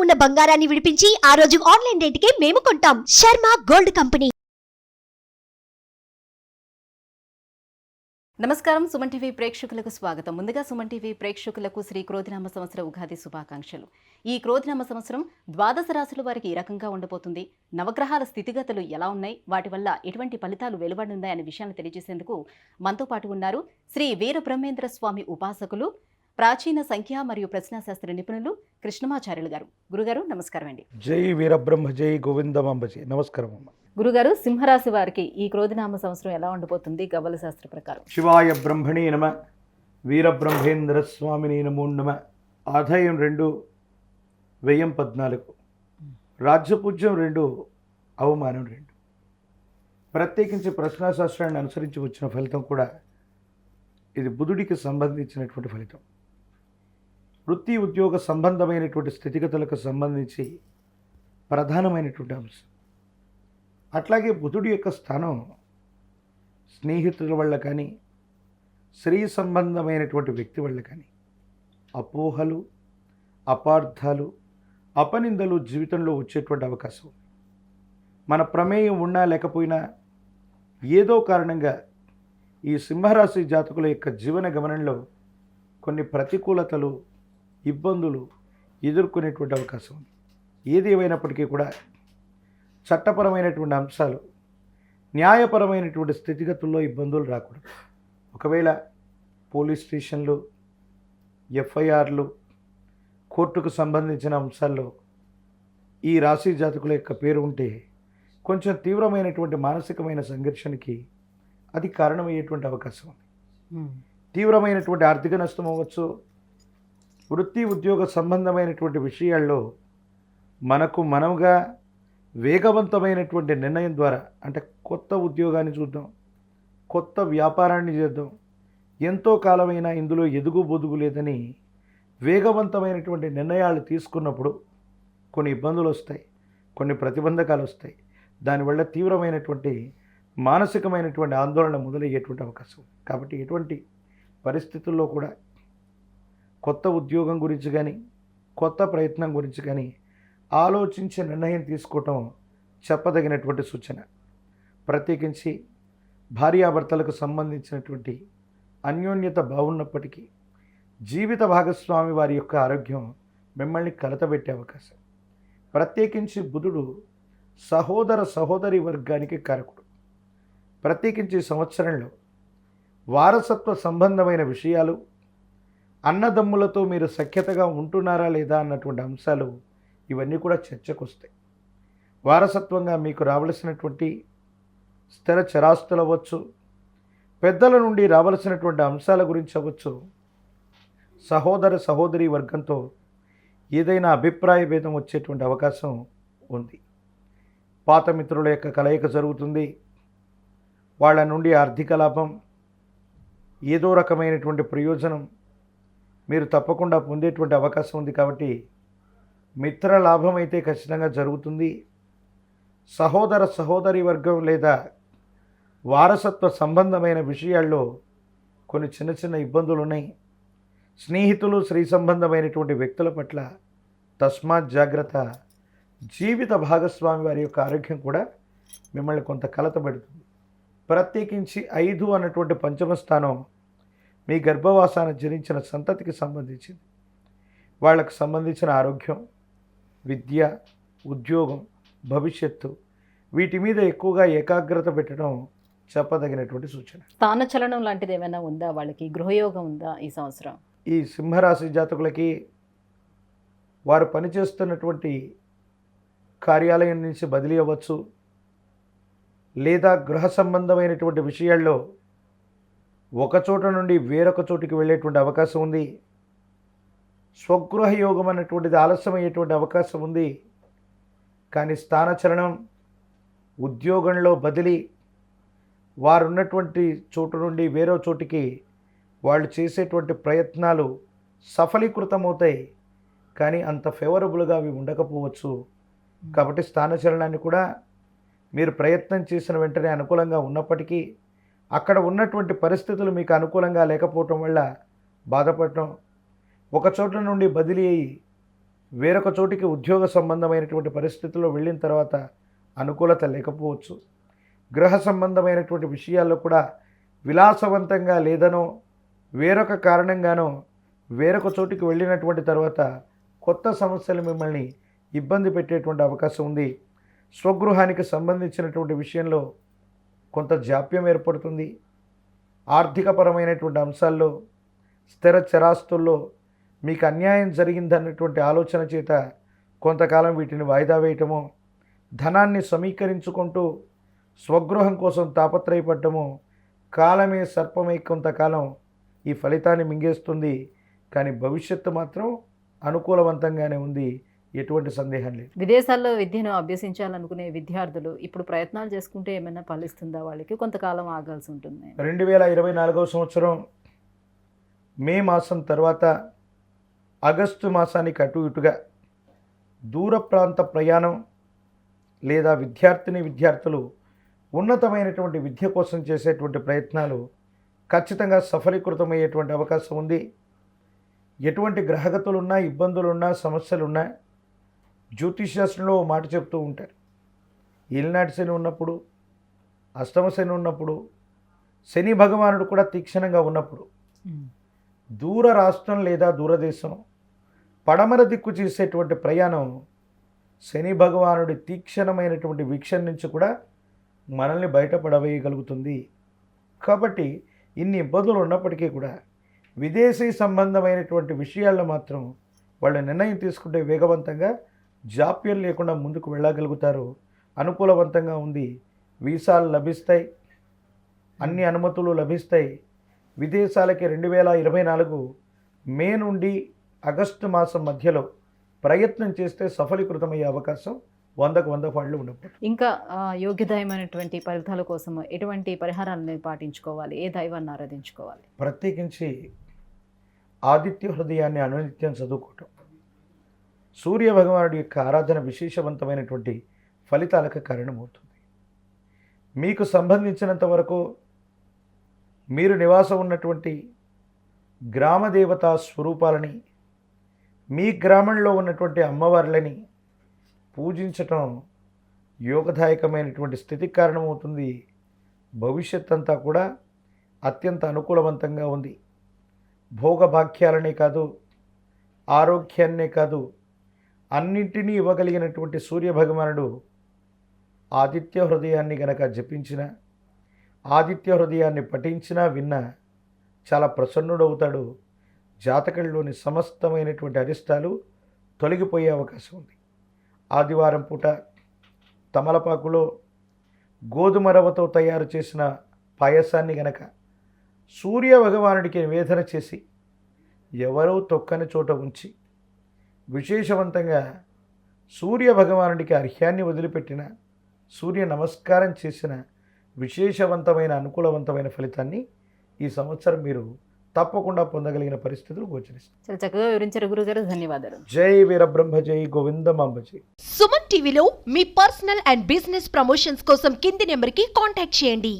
ఉన్న బంగారాన్ని విడిపించి ఆ రోజు ఆన్లైన్ రేటుకే మేము కొంటాం. Sharma gold company. నమస్కారం. సుమన్ టీవీ ప్రేక్షకులకు స్వాగతం. ముందుగా సుమన్ టీవీ ప్రేక్షకులకు శ్రీ క్రోధినామ సంవత్సర ఉగాది శుభాకాంక్షలు. ఈ క్రోధినామ సంవత్సరం ద్వాదశ రాశుల వారికి ఈ రకంగా ఉండబోతుంది, నవగ్రహాల స్థితిగతులు ఎలా ఉన్నాయి, వాటి వల్ల ఎటువంటి ఫలితాలు వెలువడున్నాయనే విషయాన్ని తెలియజేసేందుకు మనతో పాటు ఉన్నారు శ్రీ వీరబ్రహ్మేంద్ర స్వామి ఉపాసకులు, ప్రాచీన సంఖ్య మరియు ప్రశ్నాశాస్త్ర నిపుణులు కృష్ణమాచార్యులు గారు. గురుగారు నమస్కారం అండి. జై వీరబ్రహ్మ జై గోవిందమాంబ జై. నమస్కారం అమ్మ. గురుగారు, సింహరాశి వారికి ఈ క్రోధినామ సంవత్సరం ఎలా ఉండబోతుంది గవ్వల శాస్త్ర ప్రకారం? శివాయ బ్రహ్మణే నమ, వీరబ్రహ్మేంద్ర స్వామిని నమో నమ. ఆదాయం 2, వ్యయం 14, రాజ్యపూజ్యం 2, అవమానం 2. ప్రత్యేకించి ప్రశ్నాశాస్త్రాన్ని అనుసరించి వచ్చిన ఫలితం కూడా ఇది బుధుడికి సంబంధించినటువంటి ఫలితం. వృత్తి ఉద్యోగ సంబంధమైనటువంటి స్థితిగతులకు సంబంధించి ప్రధానమైనటువంటి అంశం. అట్లాగే బుధుడి యొక్క స్థానం స్నేహితుల వల్ల కానీ, స్త్రీ సంబంధమైనటువంటి వ్యక్తి వల్ల కానీ అపోహలు, అపార్థాలు, అపనిందలు జీవితంలో వచ్చేటువంటి అవకాశం. మన ప్రమేయం ఉన్నా లేకపోయినా ఏదో కారణంగా ఈ సింహరాశి జాతకుల యొక్క జీవన గమనంలో కొన్ని ప్రతికూలతలు, ఇబ్బందులు ఎదుర్కొనేటువంటి అవకాశం ఉంది. ఏది ఏమైనప్పటికీ కూడా చట్టపరమైనటువంటి అంశాలు, న్యాయపరమైనటువంటి స్థితిగతుల్లో ఇబ్బందులు రాకూడదు. ఒకవేళ పోలీస్ స్టేషన్లు, ఎఫ్ఐఆర్లు, కోర్టుకు సంబంధించిన అంశాల్లో ఈ రాశి జాతకుల యొక్క పేరు ఉంటే కొంచెం తీవ్రమైనటువంటి మానసికమైన సంఘర్షణకి అది కారణమయ్యేటువంటి అవకాశం ఉంది. తీవ్రమైనటువంటి ఆర్థిక నష్టం అవ్వచ్చు. వృత్తి ఉద్యోగ సంబంధమైనటువంటి విషయాల్లో మనముగా వేగవంతమైనటువంటి నిర్ణయం ద్వారా, అంటే కొత్త ఉద్యోగాన్ని చూద్దాం, కొత్త వ్యాపారాన్ని చేద్దాం, ఎంతో కాలమైనా ఇందులో ఎదుగు బొదుగు లేదని వేగవంతమైనటువంటి నిర్ణయాలు తీసుకున్నప్పుడు కొన్ని ఇబ్బందులు వస్తాయి, కొన్ని ప్రతిబంధకాలు వస్తాయి. దానివల్ల తీవ్రమైనటువంటి మానసికమైనటువంటి ఆందోళన మొదలయ్యేటువంటి అవకాశం. కాబట్టి ఎటువంటి పరిస్థితుల్లో కూడా కొత్త ఉద్యోగం గురించి కానీ, కొత్త ప్రయత్నం గురించి కానీ ఆలోచించే నిర్ణయం తీసుకోవటం చెప్పదగినటువంటి సూచన. ప్రత్యేకించి భార్యాభర్తలకు సంబంధించినటువంటి అన్యోన్యత బాగున్నప్పటికీ జీవిత భాగస్వామి వారి యొక్క ఆరోగ్యం మిమ్మల్ని కలతబెట్టే అవకాశం. ప్రత్యేకించి బుధుడు సహోదరి వర్గానికి కారకుడు. ప్రత్యేకించి సంవత్సరంలో వారసత్వ సంబంధమైన విషయాలు, అన్నదమ్ములతో మీరు సఖ్యతగా ఉంటున్నారా లేదా అన్నటువంటి అంశాలు ఇవన్నీ కూడా చర్చకు వస్తాయి. వారసత్వంగా మీకు రావలసినటువంటి స్థిర చరాస్తులు అవ్వచ్చు, పెద్దల నుండి రావలసినటువంటి అంశాల గురించి అవ్వచ్చు, సహోదరి వర్గంతో ఏదైనా అభిప్రాయ భేదం వచ్చేటువంటి అవకాశం ఉంది. పాత మిత్రుల యొక్క కలయిక జరుగుతుంది. వాళ్ళ నుండి ఆర్థిక లాభం, ఏదో రకమైనటువంటి ప్రయోజనం మీరు తప్పకుండా పొందేటువంటి అవకాశం ఉంది. కాబట్టి మిత్ర లాభం అయితే ఖచ్చితంగా జరుగుతుంది. సహోదరి వర్గం లేదా వారసత్వ సంబంధమైన విషయాల్లో కొన్ని చిన్న ఇబ్బందులు ఉన్నాయి. స్నేహితులు, స్త్రీ సంబంధమైనటువంటి వ్యక్తుల పట్ల తస్మాత్ జాగ్రత్త. జీవిత భాగస్వామి వారి యొక్క ఆరోగ్యం కూడా మిమ్మల్ని కొంత కలతబెడుతుంది. ప్రత్యేకించి 5 అన్నటువంటి పంచమ స్థానం మీ గర్భవాసాన్ని జరించిన సంతతికి సంబంధించింది. వాళ్ళకు సంబంధించిన ఆరోగ్యం, విద్య, ఉద్యోగం, భవిష్యత్తు, వీటి మీద ఎక్కువగా ఏకాగ్రత పెట్టడం చెప్పదగినటువంటి సూచన. స్థానచలనం లాంటిది ఏమైనా ఉందా? వాళ్ళకి గృహయోగం ఉందా ఈ సంవత్సరం? ఈ సింహరాశి జాతకులకి వారు పనిచేస్తున్నటువంటి కార్యాలయం నుంచి బదిలీ అవ్వచ్చు, లేదా గృహ సంబంధమైనటువంటి విషయాల్లో ఒక చోట నుండి వేరొక చోటికి వెళ్ళేటువంటి అవకాశం ఉంది. స్వగృహ యోగం అన్నటువంటిది ఆలస్యమయ్యేటువంటి అవకాశం ఉంది. కానీ స్థానచలనం, ఉద్యోగంలో బదిలీ, వారు ఉన్నటువంటి చోటు నుండి వేరే చోటికి వాళ్ళు చేసేటువంటి ప్రయత్నాలు సఫలీకృతమవుతాయి. కానీ అంత ఫేవరబుల్గా అవి ఉండకపోవచ్చు. కాబట్టి స్థానచలనాన్ని కూడా మీరు ప్రయత్నం చేసిన వెంటనే అనుకూలంగా ఉన్నప్పటికీ అక్కడ ఉన్నటువంటి పరిస్థితులు మీకు అనుకూలంగా లేకపోవటం వల్ల బాధపడటం, ఒక చోట నుండి బదిలీ అయ్యి వేరొక చోటికి ఉద్యోగ సంబంధమైనటువంటి పరిస్థితుల్లో వెళ్ళిన తర్వాత అనుకూలత లేకపోవచ్చు. గృహ సంబంధమైనటువంటి విషయాల్లో కూడా విలాసవంతంగా లేదనో వేరొక కారణంగానో వేరొక చోటికి వెళ్ళినటువంటి తర్వాత కొత్త సమస్యలు మిమ్మల్ని ఇబ్బంది పెట్టేటువంటి అవకాశం ఉంది. స్వగృహానికి సంబంధించినటువంటి విషయంలో కొంత జాప్యం ఏర్పడుతుంది. ఆర్థికపరమైనటువంటి అంశాల్లో స్థిర చరాస్తుల్లో మీకు అన్యాయం జరిగిందన్నటువంటి ఆలోచన చేత కొంతకాలం వీటిని వాయిదా వేయటమో, ధనాన్ని సమీకరించుకుంటూ స్వగృహం కోసం తాపత్రయపడ్డము కాలమే సర్పమై కొంతకాలం ఈ ఫలితాన్ని మింగేస్తుంది. కానీ భవిష్యత్తు మాత్రం అనుకూలవంతంగానే ఉంది, ఎటువంటి సందేహం లేదు. విదేశాల్లో విద్యను అభ్యసించాలనుకునే విద్యార్థులు ఇప్పుడు ప్రయత్నాలు చేసుకుంటే ఏమైనా ఫలిస్తుందా? వాళ్ళకి కొంతకాలం ఆగాల్సి ఉంటుంది. 2024 సంవత్సరం మే మాసం తర్వాత ఆగస్టు మాసానికి అటు ఇటుగా దూర ప్రాంత ప్రయాణం లేదా విద్యార్థులు ఉన్నతమైనటువంటి విద్య కోసం చేసేటువంటి ప్రయత్నాలు ఖచ్చితంగా సఫలీకృతమయ్యేటువంటి అవకాశం ఉంది. ఎటువంటి గ్రహగతులున్నా, ఇబ్బందులున్నా, సమస్యలున్నా జ్యోతిష్శాస్త్రంలో ఓ మాట చెప్తూ ఉంటారు. ఏలినాటి శని ఉన్నప్పుడు, అష్టమ శని ఉన్నప్పుడు, శని భగవానుడు కూడా తీక్షణంగా ఉన్నప్పుడు దూర రాష్ట్రం లేదా దూరదేశం పడమర దిక్కు చేసేటువంటి ప్రయాణం శని భగవానుడి తీక్షణమైనటువంటి వీక్షణ నుంచి కూడా మనల్ని బయటపడవేయగలుగుతుంది. కాబట్టి ఇన్ని ఇబ్బందులు ఉన్నప్పటికీ కూడా విదేశీ సంబంధమైనటువంటి విషయాల్లో మాత్రం వాళ్ళు నిర్ణయం తీసుకుంటే వేగవంతంగా జాప్యం లేకుండా ముందుకు వెళ్ళగలుగుతారు. అనుకూలవంతంగా ఉంది. వీసాలు లభిస్తాయి, అన్ని అనుమతులు లభిస్తాయి. విదేశాలకి 2024 మే నుండి ఆగస్టు మాసం మధ్యలో ప్రయత్నం చేస్తే సఫలీకృతమయ్యే అవకాశం 100కు 100 పాళ్ళు ఉండదు. ఇంకా యోగ్యదాయమైనటువంటి ఫలితాల కోసం ఎటువంటి పరిహారాలను పాటించుకోవాలి? ఏ దైవాన్ని ఆరాధించుకోవాలి? ప్రత్యేకించి ఆదిత్య హృదయాన్ని అనునిత్యం చదువుకోవటం, సూర్య భగవానుడి యొక్క ఆరాధన విశేషవంతమైనటువంటి ఫలితాలకు కారణమవుతుంది. మీకు సంబంధించినంత వరకు మీరు నివాసం ఉన్నటువంటి గ్రామదేవతా స్వరూపాలని, మీ గ్రామంలో ఉన్నటువంటి అమ్మవార్లని పూజించటం యోగదాయకమైనటువంటి స్థితికి కారణమవుతుంది. భవిష్యత్ అంతా కూడా అత్యంత అనుకూలవంతంగా ఉంది. భోగభాగ్యాలనే కాదు, ఆరోగ్యాన్నే కాదు, అన్నింటినీ ఇవ్వగలిగినటువంటి సూర్యభగవానుడు ఆదిత్య హృదయాన్ని గనక జపించిన, ఆదిత్య హృదయాన్ని పఠించినా విన్నా చాలా ప్రసన్నుడవుతాడు. జాతకంలోని సమస్తమైనటువంటి అరిష్టాలు తొలగిపోయే అవకాశం ఉంది. ఆదివారం పూట తమలపాకులో గోధుమ రవ్వతో తయారు చేసిన పాయసాన్ని గనక సూర్య భగవానుడికి నివేదన చేసి ఎవరో తొక్కని చోట ఉంచి విశేషవంతంగా సూర్య భగవానుడికి అర్ఘ్యాన్ని వదిలిపెట్టిన, సూర్య నమస్కారం చేసిన విశేషవంతమైన అనుకూలవంతమైన ఫలితాన్ని ఈ సంవత్సరం మీరు తప్పకుండా పొందగలిగిన పరిస్థితులు గోచరిస్తాయి. చాలా చక్కగా వివరించారు గురుగారు, ధన్యవాదాలు. జై వీరబ్రహ్మ, జై గోవిందమాంబ జై. సుమన్ టీవీలో మీ పర్సనల్ అండ్ బిజినెస్ ప్రమోషన్స్ కోసం కింది నెంబర్కి కాంటాక్ట్ చేయండి.